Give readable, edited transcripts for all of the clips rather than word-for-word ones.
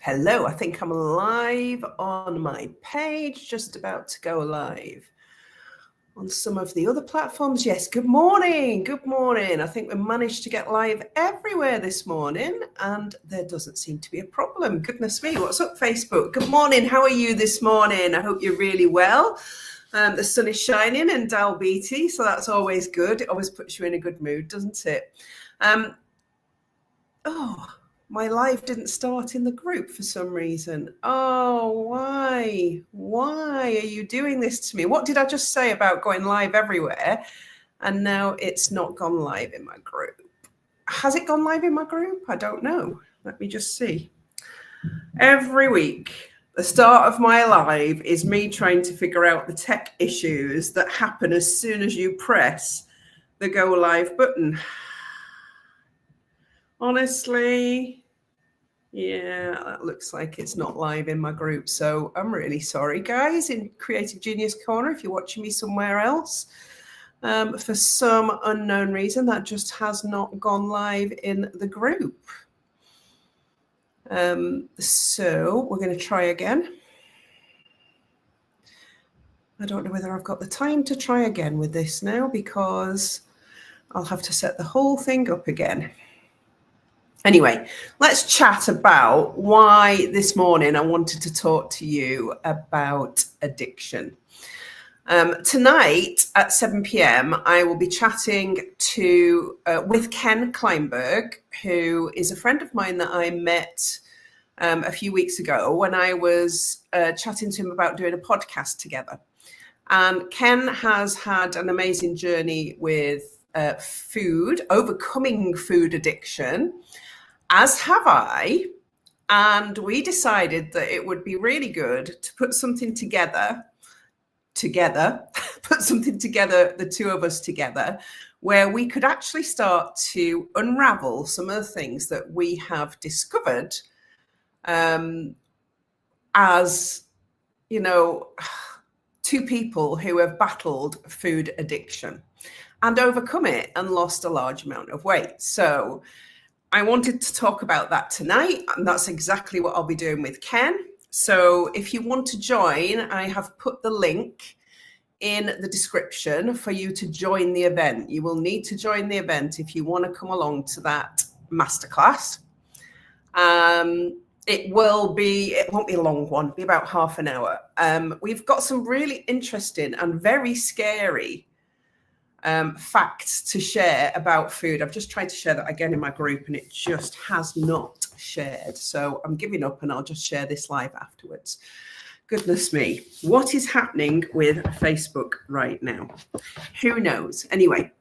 Hello, I think I'm live on my page, just about to go live on some of the other platforms. Yes, good morning. Good morning. I think we managed to get live everywhere this morning and there doesn't seem to be a problem. Goodness me, what's up, Facebook? Good morning. How are you this morning? I hope you're really well. The sun is shining in Dalbeatty, so that's always good. It always puts you in a good mood, doesn't it? My live didn't start in the group for some reason. Oh, why? Why are you doing this to me? What did I just say about going live everywhere? And now it's not gone live in my group. Has it gone live in my group? I don't know. Let me just see. Every week, the start of my live is me trying to figure out the tech issues that happen as soon as you press the go live button. Honestly, yeah, that looks like it's not live in my group. So I'm really sorry, guys, in Creative Genius Corner, if you're watching me somewhere else. For some unknown reason, that just has not gone live in the group. So we're going to try again. I don't know whether I've got the time to try again with this now because I'll have to set the whole thing up again. Anyway, let's chat about why this morning I wanted to talk to you about addiction. Tonight at 7 p.m, I will be chatting with Ken Kleinberg, who is a friend of mine that I met a few weeks ago when I was chatting to him about doing a podcast together. And Ken has had an amazing journey with food, overcoming food addiction, as have I, and we decided that it would be really good to put something together, put something together, the two of us together, where we could actually start to unravel some of the things that we have discovered as, you know, two people who have battled food addiction and overcome it and lost a large amount of weight. So I wanted to talk about that tonight, and that's exactly what I'll be doing with Ken. So if you want to join, I have put the link in the description for you to join the event. You will need to join the event if you want to come along to that masterclass. It won't be a long one, it'll be about half an hour. We've got some really interesting and very scary facts to share about food. I've just tried to share that again in my group and it just has not shared. So I'm giving up and I'll just share this live afterwards. Goodness me, what is happening with Facebook right now? Who knows? Anyway,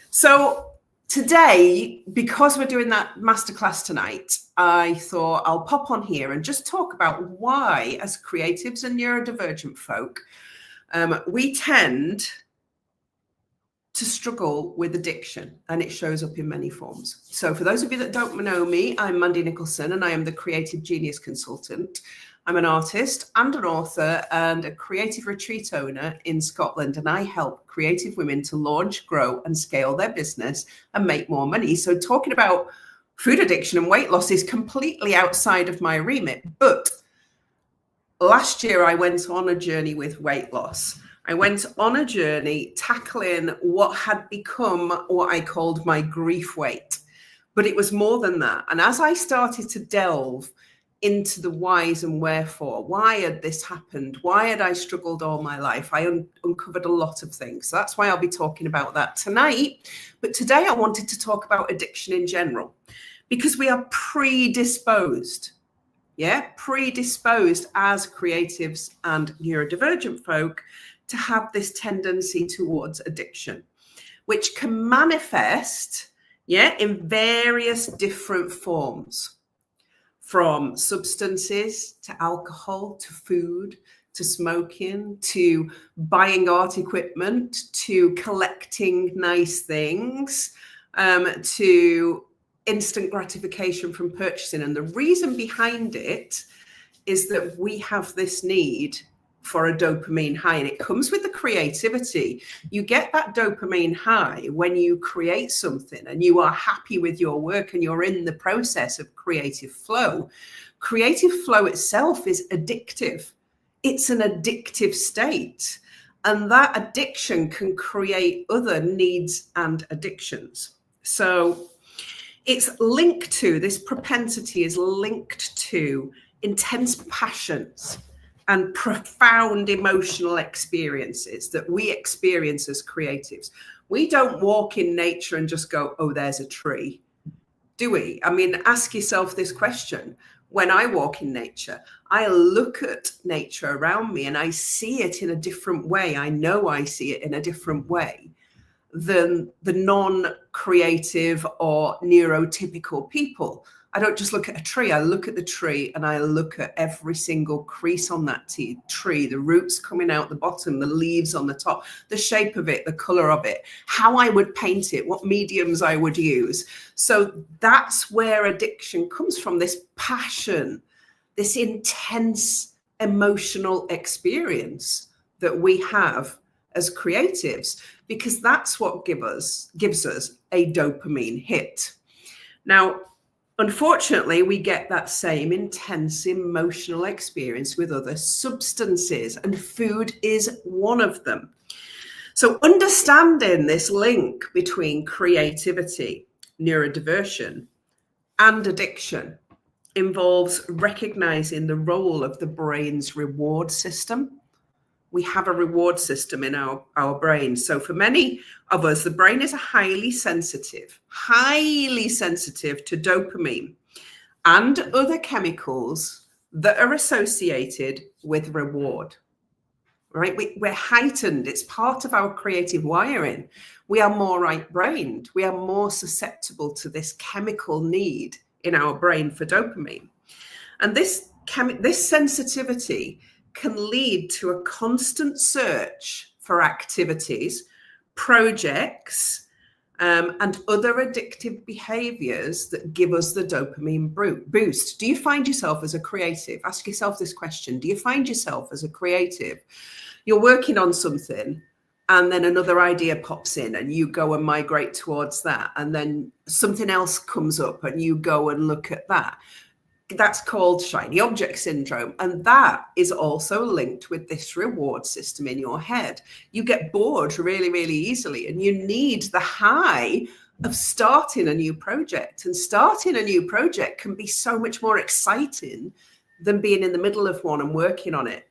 so today, because we're doing that masterclass tonight, I thought I'll pop on here and just talk about why, as creatives and neurodivergent folk, we tend to struggle with addiction, and it shows up in many forms. So for those of you that don't know me, I'm Mandy Nicholson and I am the Creative Genius Consultant. I'm an artist and an author and a creative retreat owner in Scotland, and I help creative women to launch, grow and scale their business and make more money. So talking about food addiction and weight loss is completely outside of my remit. But last year I went on a journey with weight loss. I went on a journey tackling what had become what I called my grief weight, but it was more than that. And as I started to delve into the whys and wherefore, why had this happened? Why had I struggled all my life? I uncovered a lot of things. So that's why I'll be talking about that tonight. But today I wanted to talk about addiction in general, because we are predisposed. Yeah, predisposed as creatives and neurodivergent folk to have this tendency towards addiction, which can manifest, in various different forms, from substances to alcohol, to food, to smoking, to buying art equipment, to collecting nice things, to instant gratification from purchasing. And the reason behind it is that we have this need for a dopamine high, and it comes with the creativity. You get that dopamine high when you create something and you are happy with your work and you're in the process of creative flow. Creative flow itself is addictive. It's an addictive state. And that addiction can create other needs and addictions. So it's linked to, this propensity is linked to intense passions and profound emotional experiences that we experience as creatives. We don't walk in nature and just go, oh, there's a tree, do we? I mean, ask yourself this question. When I walk in nature, I look at nature around me and I see it in a different way. I know I see it in a different way than the non-creative or neurotypical people. I don't just look at a tree. I look at the tree and I look at every single crease on that tree, the roots coming out the bottom, the leaves on the top, the shape of it, the color of it, how I would paint it, what mediums I would use. So that's where addiction comes from, this passion, this intense emotional experience that we have as creatives, because that's what gives us a dopamine hit. Now, unfortunately, we get that same intense emotional experience with other substances, and food is one of them. So understanding this link between creativity, neurodiversion, and addiction involves recognizing the role of the brain's reward system. We have a reward system in our brain. So for many of us, the brain is highly sensitive to dopamine and other chemicals that are associated with reward, right? We're heightened. It's part of our creative wiring. We are more right-brained. We are more susceptible to this chemical need in our brain for dopamine. And this sensitivity can lead to a constant search for activities, projects, and other addictive behaviors that give us the dopamine boost. Do you find yourself as a creative? Ask yourself this question. Do you find yourself as a creative? You're working on something and then another idea pops in and you go and migrate towards that. And then something else comes up and you go and look at that. That's called shiny object syndrome. And that is also linked with this reward system in your head. You get bored really, really easily, and you need the high of starting a new project. And starting a new project can be so much more exciting than being in the middle of one and working on it.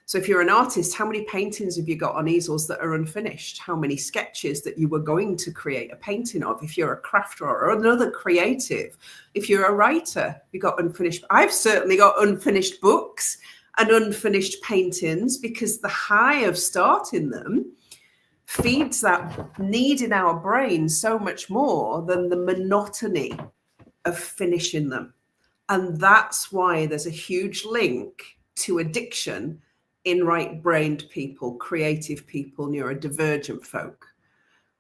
So if you're an artist, how many paintings have you got on easels that are unfinished? How many sketches that you were going to create a painting of? If you're a crafter or another creative, if you're a writer, you've got unfinished. I've certainly got unfinished books and unfinished paintings, because the high of starting them feeds that need in our brain so much more than the monotony of finishing them. And that's why there's a huge link to addiction in right-brained people, creative people, neurodivergent folk.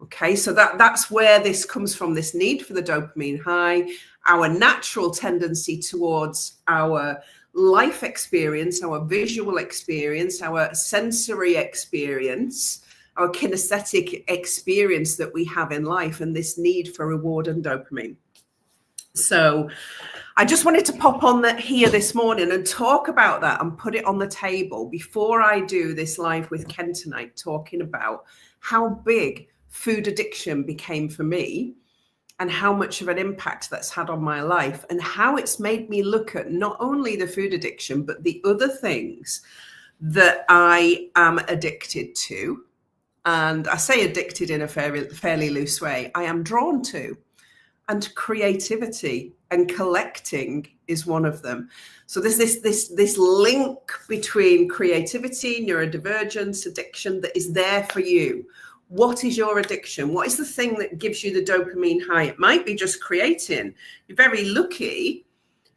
Okay, so that's where this comes from, this need for the dopamine high, our natural tendency towards our life experience, our visual experience, our sensory experience, our kinesthetic experience that we have in life, and this need for reward and dopamine. So I just wanted to pop on that here this morning and talk about that and put it on the table before I do this live with Ken tonight, talking about how big food addiction became for me and how much of an impact that's had on my life, and how it's made me look at not only the food addiction, but the other things that I am addicted to. And I say addicted in a fairly loose way. I am drawn to. And creativity and collecting is one of them. So there's this link between creativity, neurodivergence, addiction that is there for you. What is your addiction? What is the thing that gives you the dopamine high? It might be just creating. You're very lucky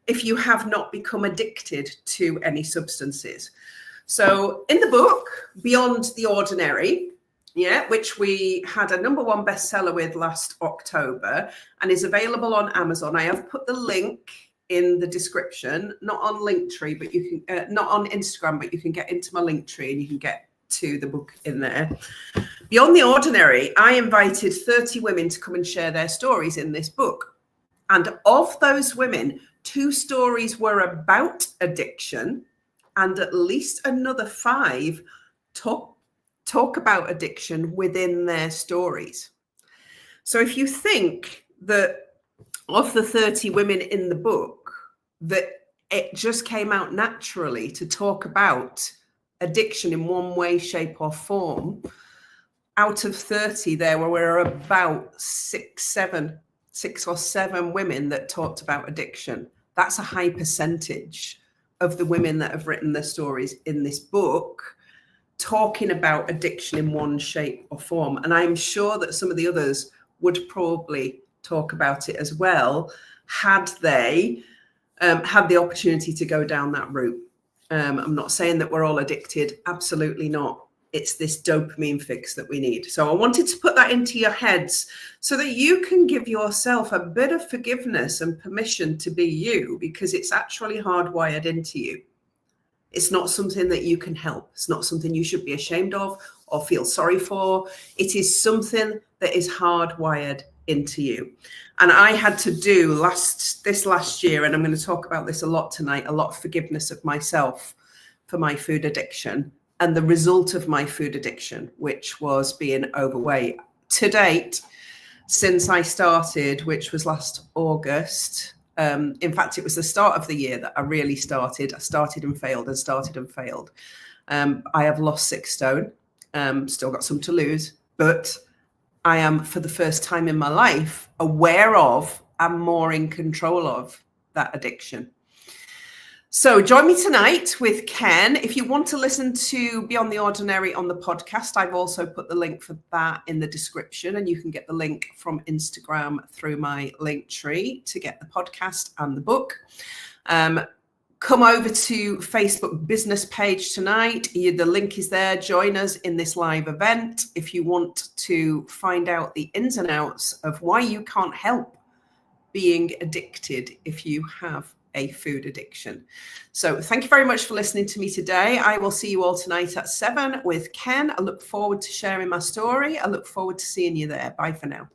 if you have not become addicted to any substances. So in the book, Beyond the Ordinary, which we had a #1 bestseller with last October and is available on Amazon. I have put the link in the description, not on Linktree, but you can, not on Instagram, but you can get into my Linktree and you can get to the book in there. Beyond the Ordinary, I invited 30 women to come and share their stories in this book. And of those women, 2 stories were about addiction, and at least another 5 talk about addiction within their stories. So if you think that of the 30 women in the book, that it just came out naturally to talk about addiction in one way, shape or form, out of 30, there were about 6 or 7 women that talked about addiction. That's a high percentage of the women that have written their stories in this book talking about addiction in one shape or form. And I'm sure that some of the others would probably talk about it as well, had they had the opportunity to go down that route. I'm not saying that we're all addicted. Absolutely not. It's this dopamine fix that we need. So I wanted to put that into your heads so that you can give yourself a bit of forgiveness and permission to be you, because it's actually hardwired into you. It's not something that you can help. It's not something you should be ashamed of or feel sorry for. It is something that is hardwired into you. And I had to do this last year, and I'm going to talk about this a lot tonight, a lot of forgiveness of myself for my food addiction and the result of my food addiction, which was being overweight. To date, since I started, which was last August, in fact, it was the start of the year that I really started. I started and failed and started and failed. I have lost 6 stone, still got some to lose, but I am, for the first time in my life, aware of and more in control of that addiction. So join me tonight with Ken. If you want to listen to Beyond the Ordinary on the podcast, I've also put the link for that in the description, and you can get the link from Instagram through my Linktree to get the podcast and the book. Come over to Facebook business page tonight. The link is there. Join us in this live event if you want to find out the ins and outs of why you can't help being addicted if you have a food addiction. So thank you very much for listening to me today. I will see you all tonight at 7 with Ken. I look forward to sharing my story. I look forward to seeing you there. Bye for now.